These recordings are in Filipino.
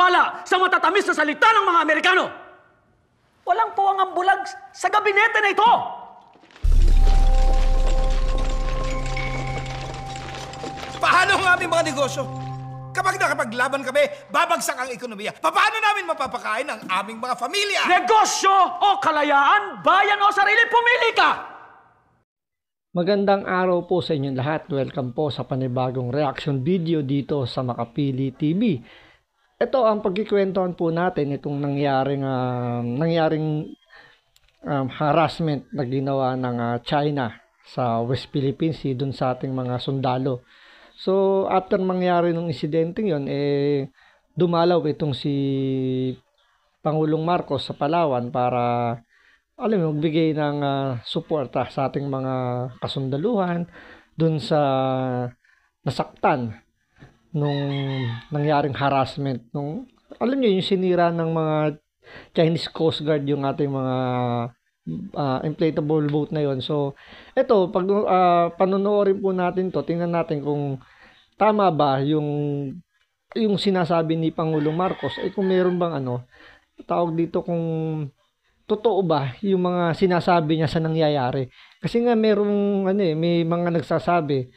naniniwala sa matatamis na salita ng mga Amerikano. Walang puwang ang bulag sa gabinete na ito. Paano ang aming mga negosyo? Kapag nakapaglaban kami, babagsak ang ekonomiya. Paano namin mapapakain ang aming mga pamilya? Negosyo o kalayaan, bayan o sarili, pumili ka! Magandang araw po sa inyong lahat. Welcome po sa panibagong reaction video dito sa Makapili TV. Ito ang pagkikwentuhan po natin itong nangyaring harassment na ginawa ng China sa West Philippines Sea dun sa ating mga sundalo. So, after mangyari nung insidente yon, dumalaw itong si Pangulong Marcos sa Palawan para, magbigay ng suporta sa ating mga kasundaluhan dun sa nasaktan nung nangyaring harassment. Yung sinira ng mga Chinese Coast Guard yung ating mga inflatable boat na yon. So, ito, pag panonoorin po natin to, tingnan natin kung tama ba yung sinasabi ni Pangulong Marcos, kung meron bang tawag dito, kung totoo ba yung mga sinasabi niya sa nangyayari. Kasi nga merong may mga nagsasabi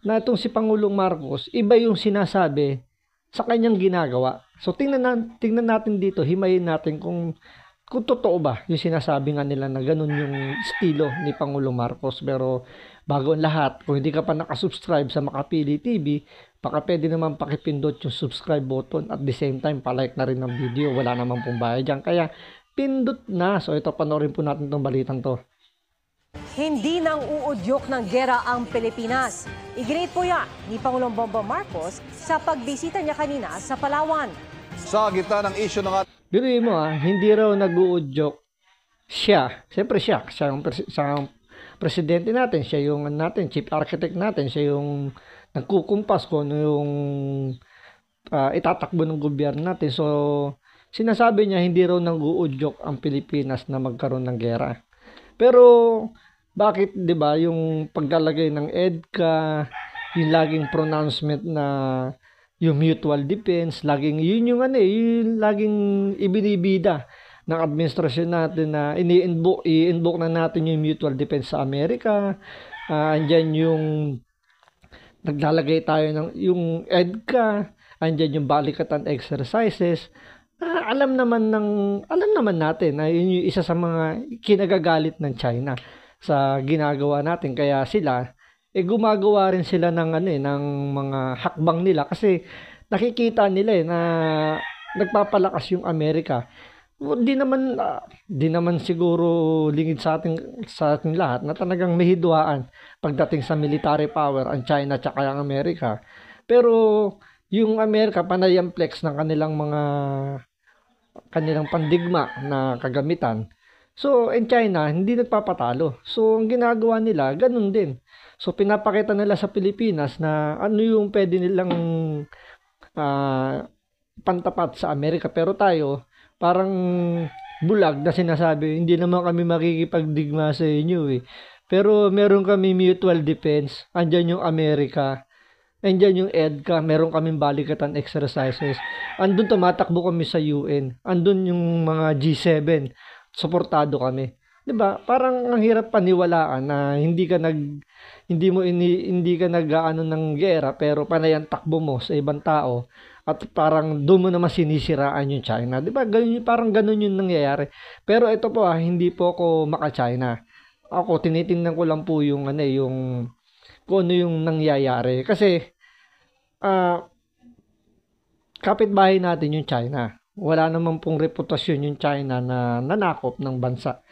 na itong si Pangulong Marcos, iba yung sinasabi sa kanyang ginagawa. So, tingnan natin dito, himayin natin kung totoo ba yung sinasabi nga nila na ganun yung estilo ni Pangulong Marcos. Pero bago ang lahat, kung hindi ka pa nakasubscribe sa Makapili TV, baka pwede naman pakipindot yung subscribe button at the same time palike na rin ng video. Wala naman pong bayad dyan, kaya pindot na. So ito, panoorin po natin itong balitang to. Hindi nang uudyok ng gera ang Pilipinas. Iginit po yan ni Pangulong Bongbong Marcos sa pagbisita niya kanina sa Palawan. Sa gitna ng issue ng Biruin mo hindi raw nag-uudyok siya. Siyempre siya ang presidente natin, siya yung chief architect natin, siya yung nagkukumpas kung yung itatakbo ng gobyerno natin. So, sinasabi niya hindi raw nag-uudyok ang Pilipinas na magkaroon ng gera. Pero, bakit, di ba, yung paglalagay ng EDCA, yung laging pronouncement na yung mutual defense, laging yun yung laging ibinibida ng administrasyon natin na i-invoke na natin yung mutual defense sa Amerika. Andyan yung naglalagay tayo ng yung EDCA, andyan yung balikatan exercises. Alam naman natin na yun yung isa sa mga kinagagalit ng China sa ginagawa natin, kaya sila gumagawa rin sila ng ng mga hakbang nila kasi nakikita nila na nagpapalakas yung Amerika. Di naman siguro lingid sa ating lahat na talagang may hidwaan pagdating sa military power ang China at ang Amerika. Pero yung Amerika panay ang flex ng kanilang pandigma na kagamitan. So, in China, hindi nagpapatalo. So, ang ginagawa nila, ganun din. So, pinapakita nila sa Pilipinas na ano yung pwede nilang pantapat sa Amerika. Pero tayo, parang bulag na sinasabi, hindi naman kami makikipagdigma sa inyo . Pero meron kami mutual defense, andyan yung Amerika, andyan yung EDCA, meron kaming balikatan exercises, andun tumatakbo kami sa UN, andun yung mga G7, suportado kami. 'Di ba? Parang ang hirap paniwalaan na hindi ka nag-aano ng gera pero panay ang takbo mo sa ibang tao at parang doon mo naman sinisiraan yung China. 'Di ba? Parang ganun yung nangyayari. Pero ito po hindi po ako maka-China. Ako tinitingnan ko lang po yung kung ano yung nangyayari kasi kapitbahay natin yung China. Wala naman pong reputasyon yung China na nanakop ng bansa.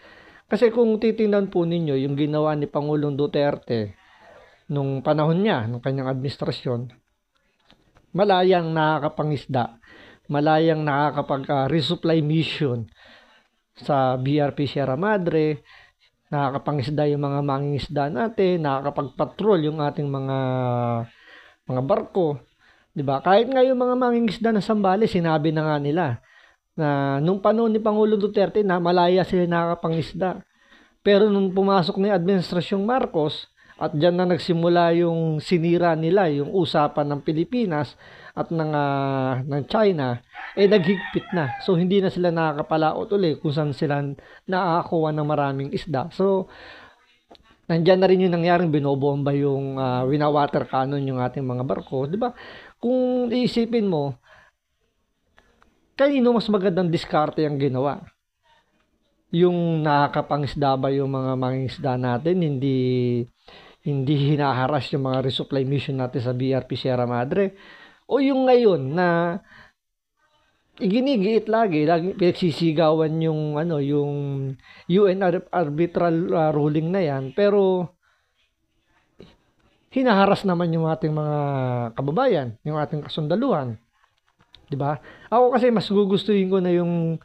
Kasi kung titingnan po ninyo yung ginawa ni Pangulong Duterte nung panahon niya, nung kanyang administrasyon, malayang nakakapangisda, malayang nakakapag-resupply mission sa BRP Sierra Madre, nakakapangisda yung mga mangingisda natin, nakakapag-patrol yung ating mga barko. 'Di ba? Kahit nga yung mga mangingisda ng Zambales, sinabi na nga nila na nung panahon ni Pangulong Duterte na malaya sila nakakapangisda. Pero nung pumasok na yung administrasyong Marcos, At diyan na nagsimula yung sinira nila, yung usapan ng Pilipinas at ng China, naghigpit na. So, hindi na sila nakakapalaot ulit kung saan sila nakakakuha ng maraming isda. So, nandyan na rin yung nangyaring binobomba yung winawater cannon yung ating mga barko. Di ba? Kung iisipin mo, kanino mas magandang diskarte ang ginawa? Yung nakakapangisda ba yung mga mangingisda natin, hindi hinaharas yung mga resupply mission natin sa BRP Sierra Madre, o yung ngayon na iginigiit lagi pinagsisigawan yung UN arbitral ruling na yan, pero hinaharas naman yung ating mga kababayan, yung ating kasundaluhan. 'Di ba? Ako kasi mas gugustuhin ko na yung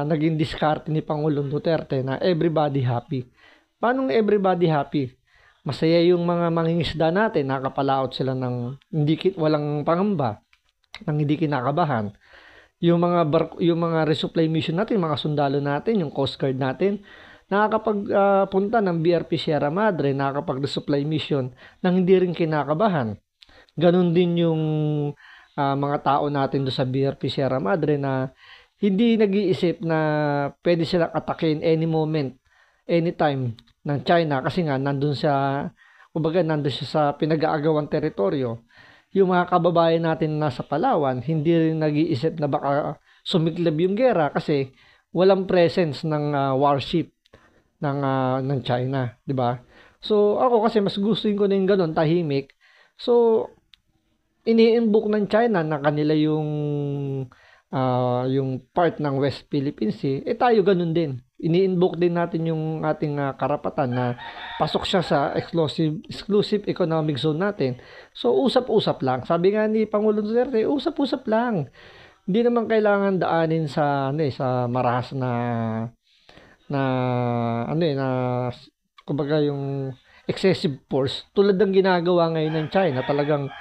naging diskarte ni Pangulong Duterte na everybody happy. Paano everybody happy? Masaya yung mga mangingisda natin, nakapalaot sila ng walang pangamba, ng hindi kinakabahan. Yung mga resupply mission natin, mga sundalo natin, yung Coast Guard natin, nakakapagpunta ng BRP Sierra Madre, nakakapag-resupply mission nang hindi rin kinakabahan. Ganon din yung mga tao natin do sa BRP Sierra Madre na hindi nag-iisip na pwede silang atakin any moment, anytime ng China kasi nga nandun siya sa pinag-aagawang teritoryo. Yung mga kababayan natin nasa Palawan, hindi rin nag-iisip na baka sumiklab yung gera kasi walang presence ng warship ng China, 'di ba? So ako kasi mas gustuhin ko na yung ganun, tahimik. So ini-invoke ng China na kanila yung part ng West Philippine Sea, tayo ganun din. Ini-invoke din natin yung ating karapatan na pasok siya sa exclusive economic zone natin. So, usap-usap lang. Sabi nga ni Pangulong Duterte, usap-usap lang. Hindi naman kailangan daanin sa marahas na kumbaga yung excessive force. Tulad ng ginagawa ngayon ng China, talagang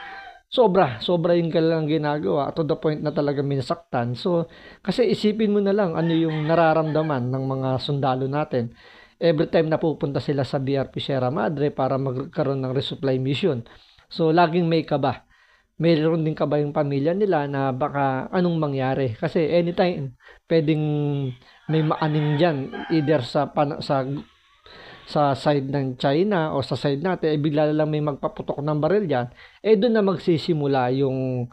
sobra yung kailangang ginagawa to the point na talaga minasaktan. So, kasi isipin mo na lang ano yung nararamdaman ng mga sundalo natin every time na pupunta sila sa BRP Sierra Madre para magkaroon ng resupply mission. So, laging may kaba. Mayroon din kaba yung pamilya nila na baka anong mangyari. Kasi anytime, pwedeng may maaning dyan either sa side ng China o sa side natin, bigla lang may magpaputok ng baril dyan, doon na magsisimula yung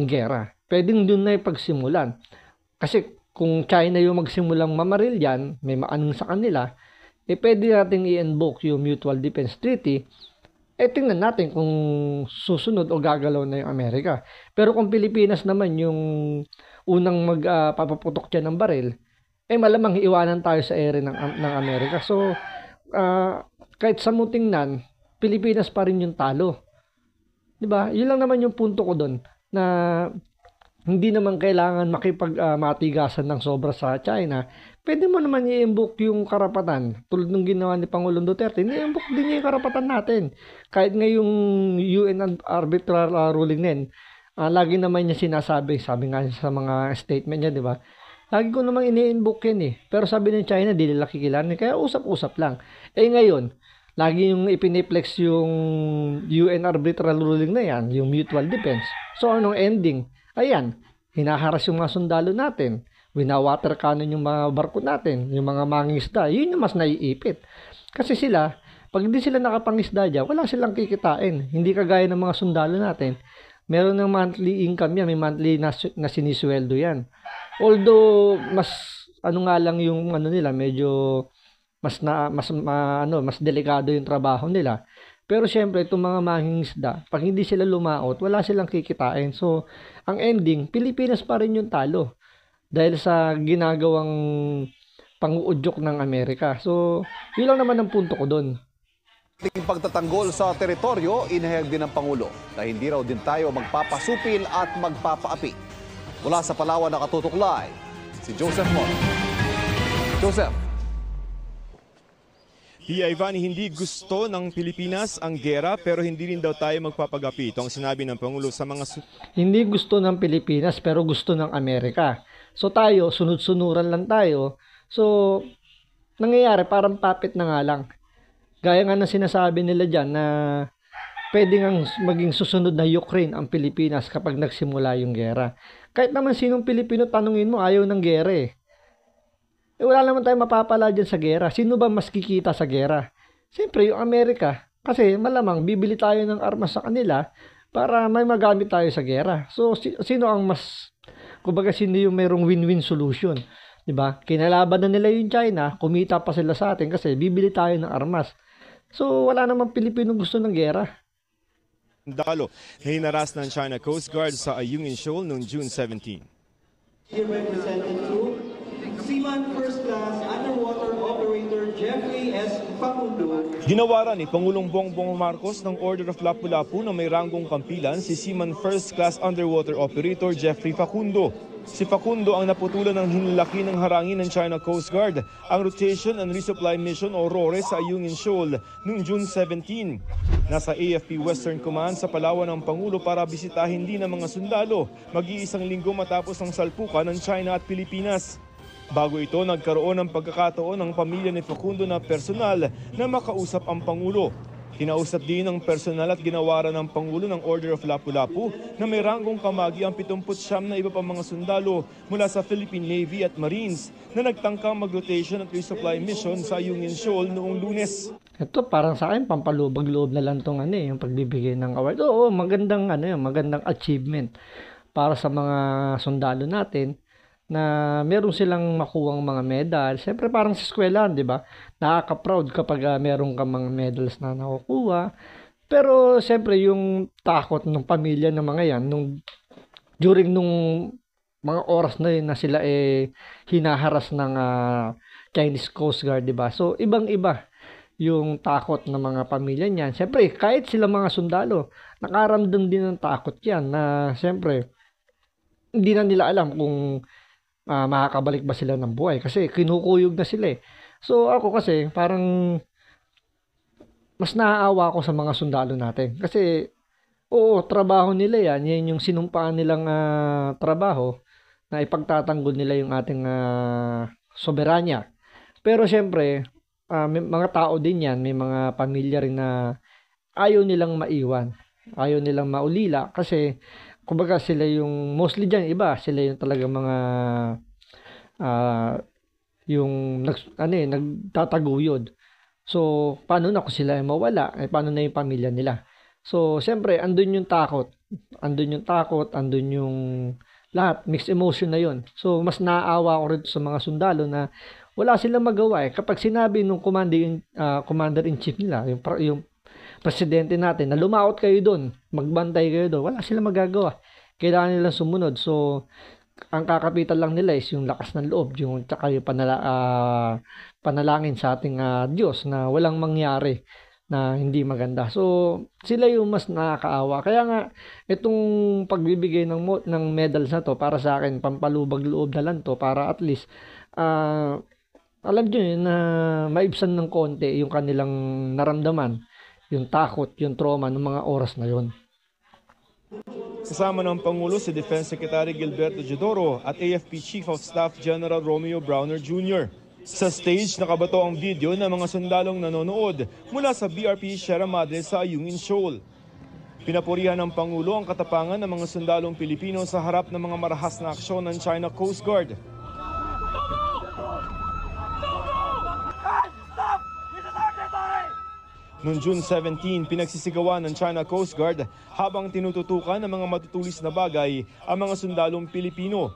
gera. Pwedeng doon na ipagsimulan. Kasi kung China yung magsimulang mamaril dyan, may maaning sa kanila, pwede natin i-invoke yung Mutual Defense Treaty. Tingnan natin kung susunod o gagalaw na yung Amerika. Pero kung Pilipinas naman yung unang magpapaputok dyan ng baril, malamang iiwanan tayo sa ere ng Amerika. So, kahit sa mutingnan, Pilipinas pa rin yung talo. 'Di ba? Yun lang naman yung punto ko doon na hindi naman kailangan matigasan ng sobra sa China. Pwede mo naman i-invoke yung karapatan. Tulad ng ginawa ni Pangulong Duterte, i-invoke din niya yung karapatan natin. Kahit ngayong UN arbitral ruling din, lagi naman niya sinasabi, sabi nga sa mga statement niya, 'di ba? Lagi ko namang ini-invoke yan . Pero sabi ng China, di nila kikilanin. Kaya usap-usap lang. Ngayon, lagi yung ipiniplex yung UN arbitral ruling na yan, yung mutual defense. So, anong ending? Ayan, hinaharas yung mga sundalo natin. Winawater cannon yung mga barko natin, yung mga mangingisda. Yun yung mas naiipit. Kasi sila, pag hindi sila nakapangisda dyan, wala silang kikitain. Hindi kagaya ng mga sundalo natin. Meron ng monthly income yan, may monthly na sinisweldo yan. Although mas lang yung nila, medyo mas delikado yung trabaho nila. Pero syempre itong mga mangingisda, pag hindi sila lumaot, wala silang kikitain. So, ang ending, Pilipinas pa rin yung talo dahil sa ginagawang pang-uudyok ng Amerika. So, yun lang naman ang punto ko doon. Ating pagtatanggol sa teritoryo, inahayag din ng Pangulo na hindi raw din tayo magpapasupil at magpapaapi. Mula sa Palawan nakatutok live, si Joseph Mon. Joseph. Ivan, hindi gusto ng Pilipinas ang gera pero hindi rin daw tayo magpapagapi. Ito ang sinabi ng Pangulo sa mga... Hindi gusto ng Pilipinas pero gusto ng Amerika. So tayo, sunod-sunuran lang tayo. So, nangyayari parang puppet na nga lang. Gaya nga ng sinasabi nila dyan na pwede nga maging susunod na Ukraine ang Pilipinas kapag nagsimula yung gera. Kahit naman sinong Pilipino, tanungin mo, ayaw ng gera eh. Wala naman tayong mapapala dyan sa gera. Sino ba mas kikita sa gera? Siyempre, yung Amerika. Kasi malamang bibili tayo ng armas sa kanila para may magamit tayo sa gera. So, sino ang mas, kumbaga sino yung mayroong win-win solution? Diba? Kinalaban na nila yung China, kumita pa sila sa atin kasi bibili tayo ng armas. So, wala namang Pilipino gusto ng gera. Sundalo na hinaras ng China Coast Guard sa Ayungin Shoal noong June 17. Here represented to Seaman First Class Underwater Operator Jeffrey S. Facundo. Ginawaran ni Pangulong Bongbong Marcos ng Order of Lapu-Lapu na may ranggong kampilan si Seaman First Class Underwater Operator Jeffrey Facundo. Si Facundo ang naputulan ng hinlaki ng harangin ng China Coast Guard, ang Rotation and Resupply Mission o RORE sa Ayungin Shoal noong June 17. Nasa AFP Western Command sa Palawan ng Pangulo para bisitahin din ng mga sundalo, mag-iisang linggo matapos ang salpukan ng China at Pilipinas. Bago ito, nagkaroon ng pagkakataon ng pamilya ni Facundo na personal na makausap ang Pangulo. Kinausap din ng personal at ginawaran ng Pangulo ng Order of Lapu-Lapu na may ranggong kamagi ang 79 na iba pang mga sundalo mula sa Philippine Navy at Marines na nagtangkang mag-rotation at resupply mission sa Ayungin Shoal noong Lunes. Ito parang sa akin pampalubag-loob na lang tong yung pagbibigay ng award. Oo, magandang magandang achievement para sa mga sundalo natin na meron silang makuwang mga medal. Siyempre parang sa eskwelahan, 'di ba? Nakaka-proud kapag meron kang mga medals na nakukuha. Pero siyempre yung takot ng pamilya ng mga yan during nung mga oras na yun na sila hinaharas ng Chinese Coast Guard, 'di ba? So ibang-iba yung takot ng mga pamilya niyan. Siyempre, kahit sila mga sundalo, nakaramdam din ng takot yan na siyempre hindi na nila alam kung makakabalik ba sila ng buhay kasi kinukuyog na sila eh. So ako kasi parang mas naaawa ako sa mga sundalo natin kasi oo, trabaho nila yan yung sinumpaan nilang trabaho na ipagtatanggol nila yung ating soberanya. Pero syempre may mga tao din yan, may mga pamilya rin na ayaw nilang maiwan, ayaw nilang maulila kasi kumbaga sila yung mostly dyan iba, sila yung talaga mga yung nagtataguyod. So paano na kung sila ay mawala, paano na yung pamilya nila? So siyempre andun yung takot, andun yung lahat, mixed emotion na yon. So mas naaawa ko rin sa mga sundalo na wala silang magawa kapag sinabi nung commander-in-chief nila, yung presidente natin, na lumaot kayo doon, magbantay kayo doon, wala silang magagawa. Kailangan nilang sumunod. So, ang kakapitan lang nila is yung lakas ng loob, yung tsaka yung panalangin sa ating Diyos na walang mangyari na hindi maganda. So, sila yung mas nakakaawa. Kaya nga, itong pagbibigay ng medals na to, para sa akin, pampalubag loob na lang to, para at least, alam nyo yun, na maibsan ng konti yung kanilang naramdaman, yung takot, yung trauma ng mga oras na yun. Kasama ng Pangulo si Defense Secretary Gilberto Teodoro at AFP Chief of Staff General Romeo Browner Jr. Sa stage, nakabato ang video ng mga sundalong nanonood mula sa BRP Sierra Madre sa Ayungin Shoal. Pinapurihan ng Pangulo ang katapangan ng mga sundalong Pilipino sa harap ng mga marahas na aksyon ng China Coast Guard. Noong June 17, pinagsisigawan ng China Coast Guard habang tinututukan ng mga matutulis na bagay ang mga sundalong Pilipino.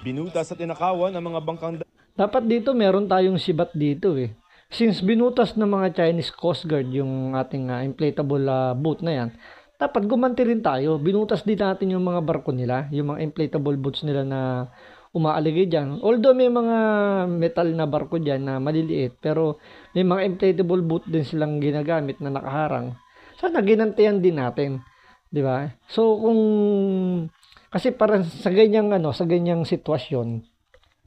Binutas at inakawan ang mga bangkang... Dapat dito meron tayong sibat dito eh. Since binutas ng mga Chinese Coast Guard yung ating inflatable boat na yan, dapat gumanti rin tayo. Binutas din natin yung mga barko nila, yung mga inflatable boats nila na umaaligay dyan. Although may mga metal na barko dyan na maliliit, pero may mga inflatable boat din silang ginagamit na nakaharang. Sana ginantihan din natin, di ba? So kung kasi para sa ganyang sitwasyon,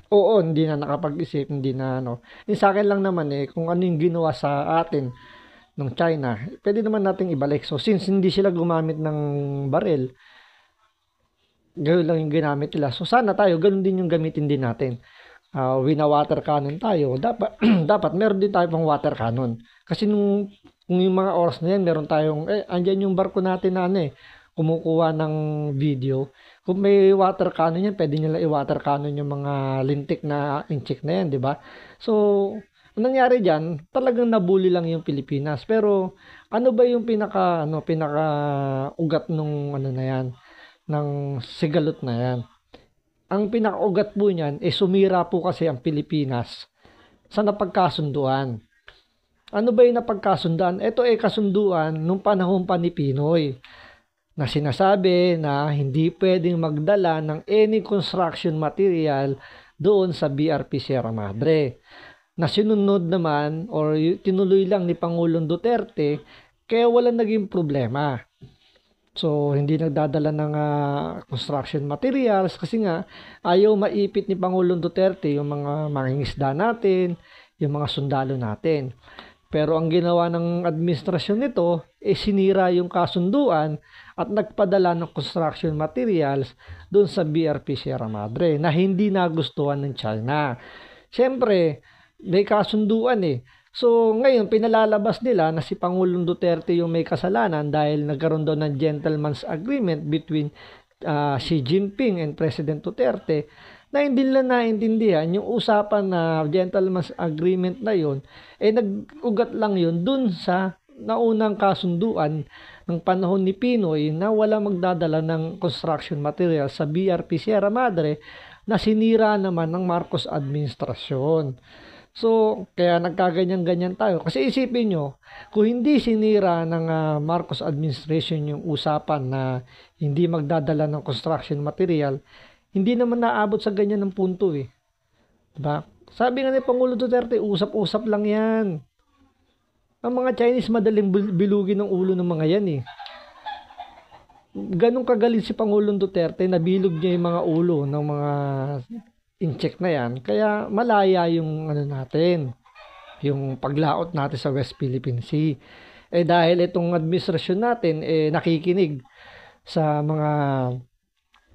oo, hindi na nakapag-isip, hindi na sa akin lang naman kung ano yung ginawa sa atin ng China, pwede naman nating ibalik. So since hindi sila gumamit ng baril, gano'n lang yung ginamit nila. So sana tayo, gano'n din yung gamitin din natin. wina-water cannon tayo, dapat dapat meron din tayo pang water cannon. Kasi kung yung mga oras na yan, meron tayong, andyan yung barko natin na kumukuha ng video. Kung may water cannon yan, pwede nila i-water cannon yung mga lintik na inchik na yan, di ba? So, ang nangyari dyan, talagang nabuli lang yung Pilipinas. Pero, ano ba yung pinaka ugat nung na yan, ng sigalot na yan? Ang pinaka-ugat po niyan, sumira po kasi ang Pilipinas sa napagkasunduan. Ano ba yung napagkasunduan? Ito kasunduan nung panahon pa ni Pinoy na sinasabi na hindi pwedeng magdala ng any construction material doon sa BRP Sierra Madre. Na sinunod naman or tinuloy lang ni Pangulong Duterte kaya walang naging problema. So, hindi nagdadala ng construction materials kasi nga ayaw maipit ni Pangulong Duterte yung mga mangingisda natin, yung mga sundalo natin. Pero ang ginawa ng administrasyon nito, sinira yung kasunduan at nagpadala ng construction materials doon sa BRP Sierra Madre na hindi nagustuhan ng China. Siyempre, may kasunduan So, ngayon, pinalalabas nila na si Pangulong Duterte yung may kasalanan dahil nagkaroon daw ng gentleman's agreement between Xi Jinping and President Duterte na hindi nila naintindihan yung usapan na gentleman's agreement na yun, nag-ugat lang yun dun sa naunang kasunduan ng panahon ni Pinoy na wala magdadala ng construction material sa BRP Sierra Madre na sinira naman ng Marcos administrasyon. So, kaya nagkaganyan-ganyan tayo. Kasi isipin nyo, kung hindi sinira ng Marcos administration yung usapan na hindi magdadala ng construction material, hindi naman naabot sa ganyan ng punto Diba? Sabi nga ni Pangulo Duterte, usap-usap lang yan. Ang mga Chinese madaling bilugin ng ulo ng mga yan Ganong kagaling si Pangulong Duterte, nabilog niya yung mga ulo ng mga incheck na yan. Kaya malaya yung natin, yung paglaot natin sa West Philippine Sea. Dahil itong administrasyon natin nakikinig sa mga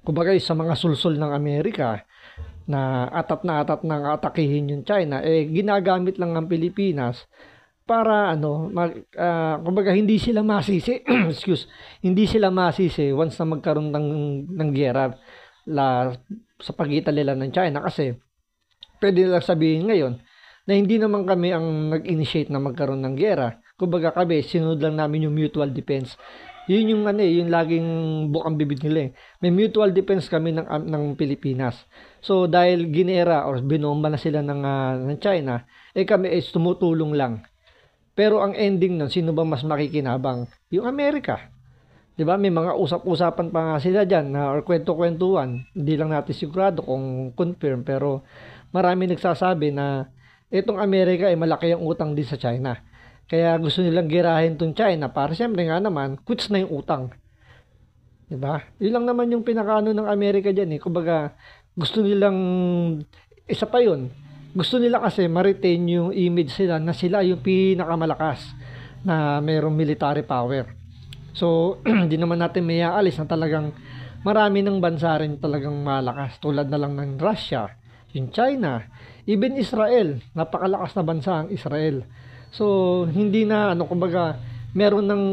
kumbaga sa mga sulsol ng Amerika na atat na atakihin yung China, ginagamit lang ang Pilipinas para kumbaga hindi sila masisi hindi sila masisi once na magkaroon ng giyera sa pagitan nila ng China, kasi pwede nilang sabihin ngayon na hindi naman kami ang nag-initiate na magkaroon ng giyera. Kumbaga kami, sinunod lang namin yung mutual defense. Yun yung yung laging bukang bibig nila May mutual defense kami ng Pilipinas. So dahil ginera or binomba na sila ng China, kami tumutulong lang. Pero ang ending nun, sino ba mas makikinabang? Yung Amerika. 'Di ba? May mga usap-usapan pa nga sila diyan or kwento-kwentuhan. Hindi lang natin sigurado kung confirm, pero marami nagsasabi na itong Amerika malaki ang utang din sa China. Kaya gusto nilang girahin tong China para siyempre nga naman, quits na yung utang. Diba? Yun lang naman yung pinakaano ng Amerika dyan Kumbaga, gusto nilang, isa pa yun, gusto nila kasi ma-retain yung image sila na sila yung pinakamalakas na mayroong military power. So, hindi naman natin may aalis na talagang marami ng bansa rin talagang malakas. Tulad na lang ng Russia, yung China, even Israel, napakalakas na bansa ang Israel. So, hindi na, kumbaga, meron ng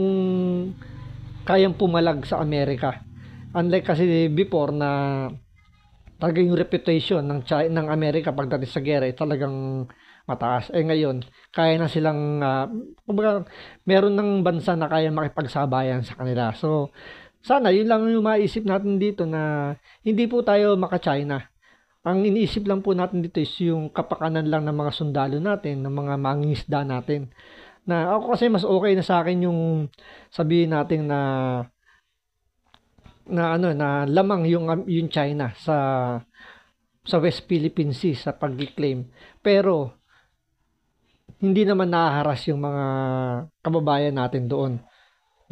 kayang pumalag sa Amerika. Unlike kasi before na talagang yung reputation ng Amerika pagdating sa gera talagang mataas. Ngayon, kaya na silang, kumbaga, meron ng bansa na kaya makipagsabayan sa kanila. So, sana, yun lang yung maisip natin dito na hindi po tayo maka-China. Ang iniisip lang po natin dito is yung kapakanan lang ng mga sundalo natin, ng mga mangingisda natin. Na ako kasi mas okay na sa akin yung sabihin natin na lamang yung China sa West Philippine Sea sa pag-claim. Pero hindi naman nahaharas yung mga kababayan natin doon.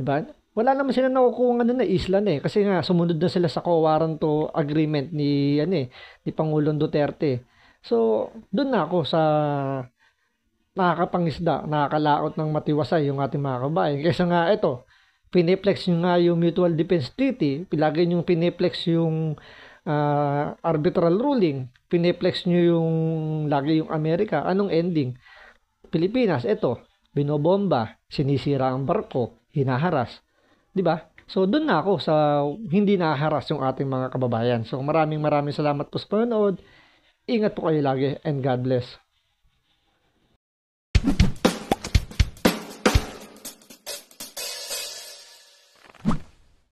'Di ba? Wala naman sila nakukuha na isla kasi nga sumunod na sila sa Cowaranto agreement ni Pangulong Duterte. So, doon na ako sa nakakapangisda, nakakalaot ng matiwasay yung ating mga kabayan. Kaysa nga piniplex nyo nga yung Mutual Defense Treaty, pilagay nyo piniplex yung arbitral ruling. Pineplex nyo yung lagi yung Amerika. Anong ending? Pilipinas, eto, binobomba, sinisira ang barko, hinaharas. 'Di ba? So doon na ako sa hindi nahaharas yung ating mga kababayan. So maraming salamat po sa panonood. Ingat po kayo lagi and God bless.